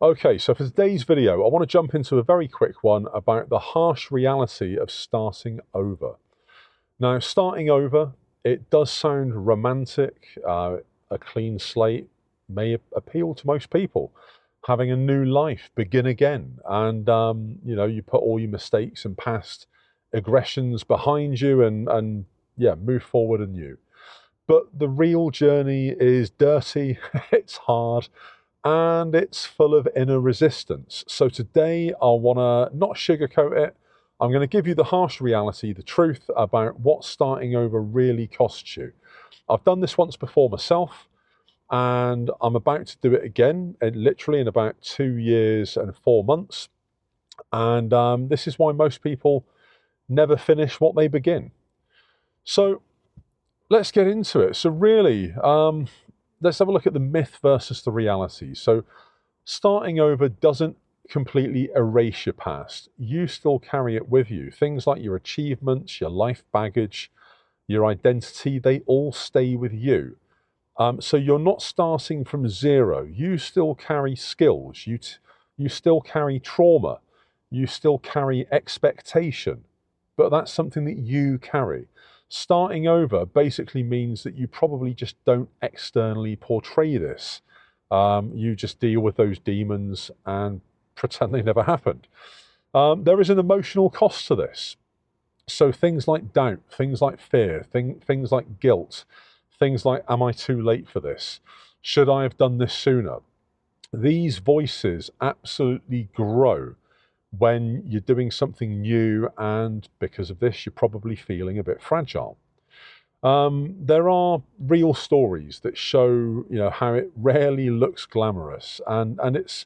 Okay, so for today's video, I want to jump into a very quick one about the harsh reality of starting over. Now, starting over, it does sound romantic. A clean slate may appeal to most people. Having a new life, begin again, and you put all your mistakes and past aggressions behind you, and yeah, move forward anew. But the real journey is dirty. It's hard, and it's full of inner resistance. So today I want to not sugarcoat it. I'm going to give you the harsh reality, the truth about what starting over really costs you. I've done this once before myself, and I'm about to do it again, literally in about 2 years and 4 months. And this is why most people never finish what they begin. So let's get into it. So really, let's have a look at the myth versus the reality. So starting over doesn't completely erase your past. You still carry it with you. Things like your achievements, your life baggage, your identity, they all stay with you. So you're not starting from zero. You still carry skills. You still carry trauma. You still carry expectation. But that's something that you carry. Starting over basically means that you probably just don't externally portray this. You just deal with those demons and pretend they never happened. There is an emotional cost to this. So things like doubt, things like fear, things like guilt, things like, am I too late for this? Should I have done this sooner? These voices absolutely grow when you're doing something new, and because of this, you're probably feeling a bit fragile. There are real stories that show, how it rarely looks glamorous, and it's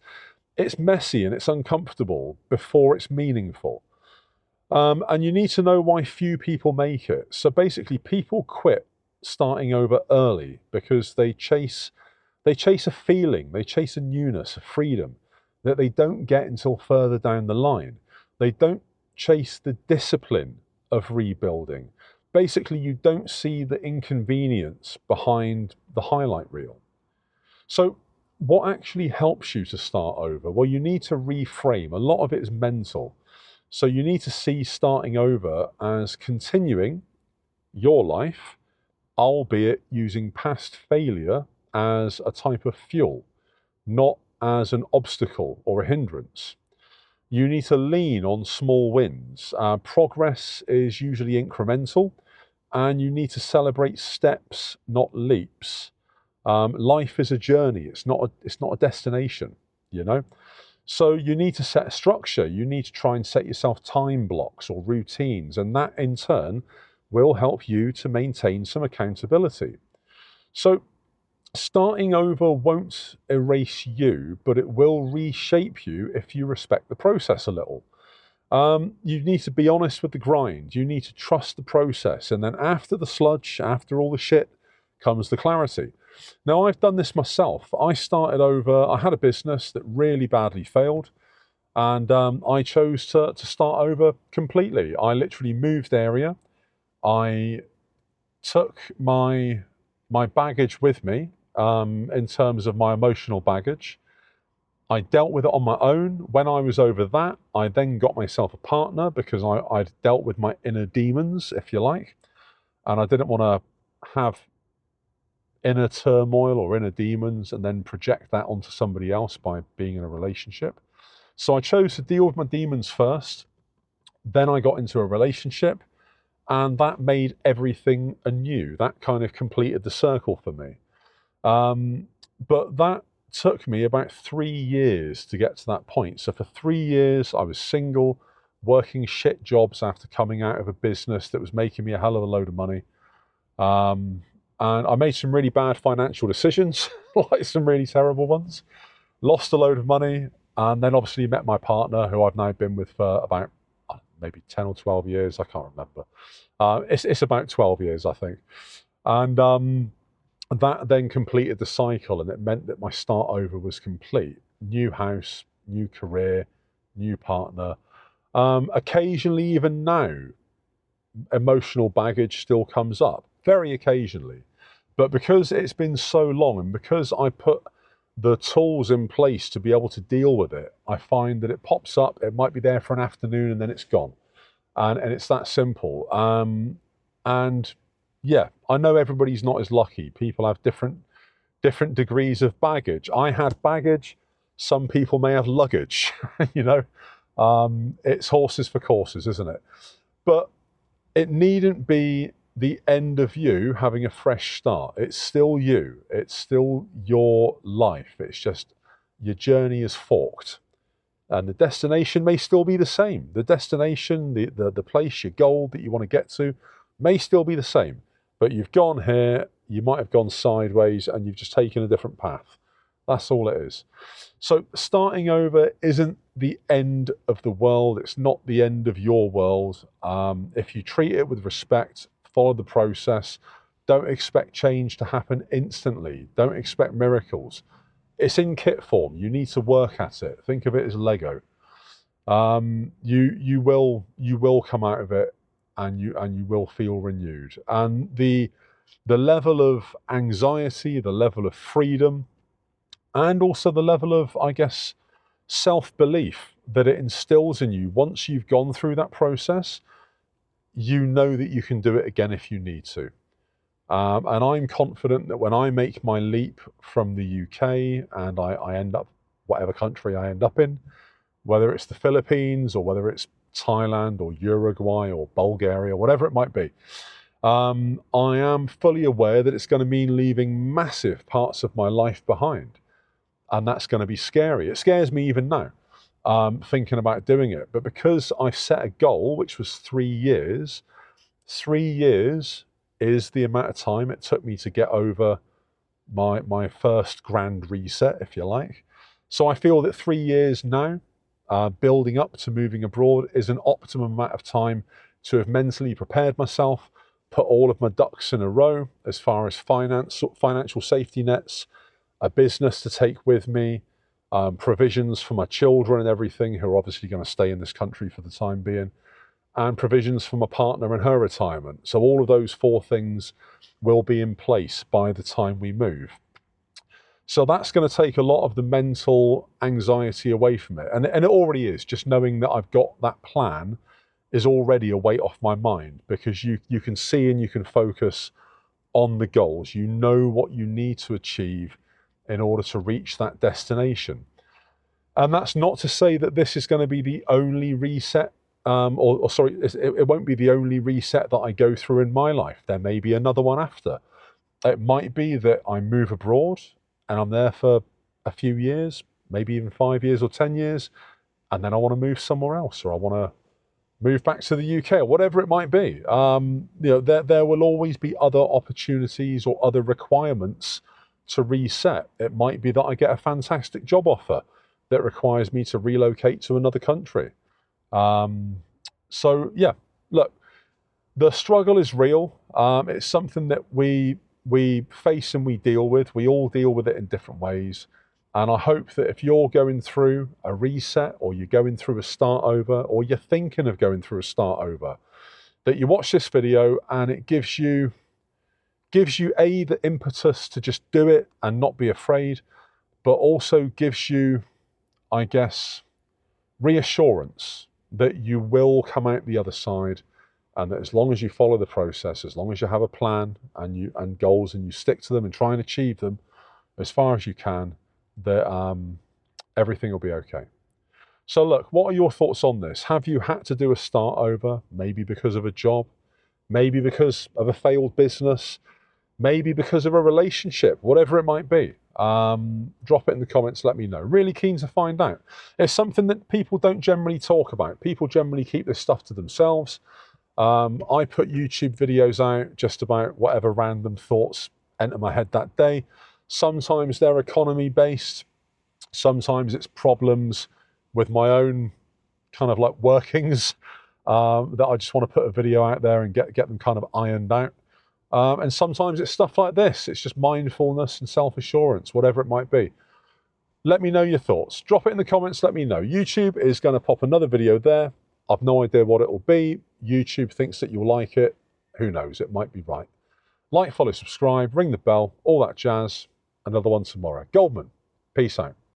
messy and it's uncomfortable before it's meaningful. And you need to know why few people make it. So basically, people quit starting over early because they chase a feeling, they chase a newness, a freedom that they don't get until further down the line. They don't chase the discipline of rebuilding. Basically, you don't see the inconvenience behind the highlight reel. So what actually helps you to start over? Well, you need to reframe. A lot of it is mental. So you need to see starting over as continuing your life, albeit using past failure as a type of fuel, not as an obstacle or a hindrance. You need to lean on small wins. Progress is usually incremental, and you need to celebrate steps, not leaps. Life is a journey. It's not a destination, you know? So you need to set a structure. You need to try and set yourself time blocks or routines, and that in turn will help you to maintain some accountability. So starting over won't erase you, but it will reshape you if you respect the process a little. You need to be honest with the grind. You need to trust the process. And then after the sludge, after all the shit, comes the clarity. Now, I've done this myself. I started over, I had a business that really badly failed, and I chose to start over completely. I literally moved area. I took my baggage with me, in terms of my emotional baggage. I dealt with it on my own. When I was over that, I then got myself a partner because I'd dealt with my inner demons, if you like, and I didn't want to have inner turmoil or inner demons and then project that onto somebody else by being in a relationship. So I chose to deal with my demons first. Then I got into a relationship, and that made everything anew. That kind of completed the circle for me. But that took me about 3 years to get to that point. So for 3 years, I was single, working shit jobs after coming out of a business that was making me a hell of a load of money. And I made some really bad financial decisions, like some really terrible ones. Lost a load of money, and then obviously met my partner, who I've now been with for about maybe 10 or 12 years. I can't remember. It's about 12 years, I think. And that then completed the cycle, and it meant that my start over was complete. New house, new career, new partner. Occasionally, even now, emotional baggage still comes up, very occasionally. But because it's been so long, and because I put the tools in place to be able to deal with it, I find that it pops up, it might be there for an afternoon and then it's gone. And it's that simple. And yeah, I know everybody's not as lucky. People have different degrees of baggage. I had baggage. Some people may have luggage, you know. It's horses for courses, isn't it? But it needn't be the end of you having a fresh start. It's still you. It's still your life. It's just your journey is forked. And the destination may still be the same. The destination, the place, your goal that you want to get to may still be the same. But you've gone here, you might have gone sideways, and you've just taken a different path. That's all it is. So starting over isn't the end of the world. It's not the end of your world. If you treat it with respect, follow the process, don't expect change to happen instantly. Don't expect miracles. It's in kit form. You need to work at it. Think of it as Lego. You will come out of it, and you will feel renewed. And the level of anxiety, the level of freedom, and also the level of, I guess, self-belief that it instills in you once you've gone through that process, you know that you can do it again if you need to. And I'm confident that when I make my leap from the UK and I end up whatever country I end up in, whether it's the Philippines or whether it's Thailand or Uruguay or Bulgaria, whatever it might be, I am fully aware that it's going to mean leaving massive parts of my life behind. And that's going to be scary. It scares me even now, thinking about doing it. But because I set a goal, which was 3 years, 3 years is the amount of time it took me to get over my first grand reset, if you like. So I feel that 3 years now, building up to moving abroad, is an optimum amount of time to have mentally prepared myself, put all of my ducks in a row as far as financial safety nets, a business to take with me, provisions for my children and everything, who are obviously going to stay in this country for the time being, and provisions for my partner and her retirement. So all of those 4 things will be in place by the time we move. So that's going to take a lot of the mental anxiety away from it. And it already is. Just knowing that I've got that plan is already a weight off my mind, because you can see and you can focus on the goals. You know what you need to achieve in order to reach that destination. And that's not to say that this is going to be the only reset, or sorry, it won't be the only reset that I go through in my life. There may be another one after. It might be that I move abroad and I'm there for a few years, maybe even 5 years or 10 years, and then I want to move somewhere else, or I want to move back to the UK, or whatever it might be. There will always be other opportunities or other requirements to reset. It might be that I get a fantastic job offer that requires me to relocate to another country. So yeah, look, the struggle is real. It's something that we face and we deal with. We all deal with it in different ways. And I hope that if you're going through a reset, or you're going through a start over, or you're thinking of going through a start over, that you watch this video and it gives you the impetus to just do it and not be afraid, but also gives you, I guess, reassurance that you will come out the other side, and that as long as you follow the process, as long as you have a plan and goals, and you stick to them and try and achieve them as far as you can, that everything will be okay. So look, what are your thoughts on this? Have you had to do a start over, maybe because of a job, maybe because of a failed business, maybe because of a relationship, whatever it might be? Drop it in the comments, let me know. Really keen to find out. It's something that people don't generally talk about. People generally keep this stuff to themselves. I put YouTube videos out just about whatever random thoughts enter my head that day. Sometimes they're economy based. Sometimes it's problems with my own kind of like workings, that I just want to put a video out there and get them kind of ironed out. And sometimes it's stuff like this. It's just mindfulness and self-assurance, whatever it might be. Let me know your thoughts. Drop it in the comments, let me know. YouTube is going to pop another video there. I've no idea what it will be. YouTube thinks that you'll like it. Who knows? It might be right. Like, follow, subscribe, ring the bell, all that jazz. Another one tomorrow. Goldman, Peace out.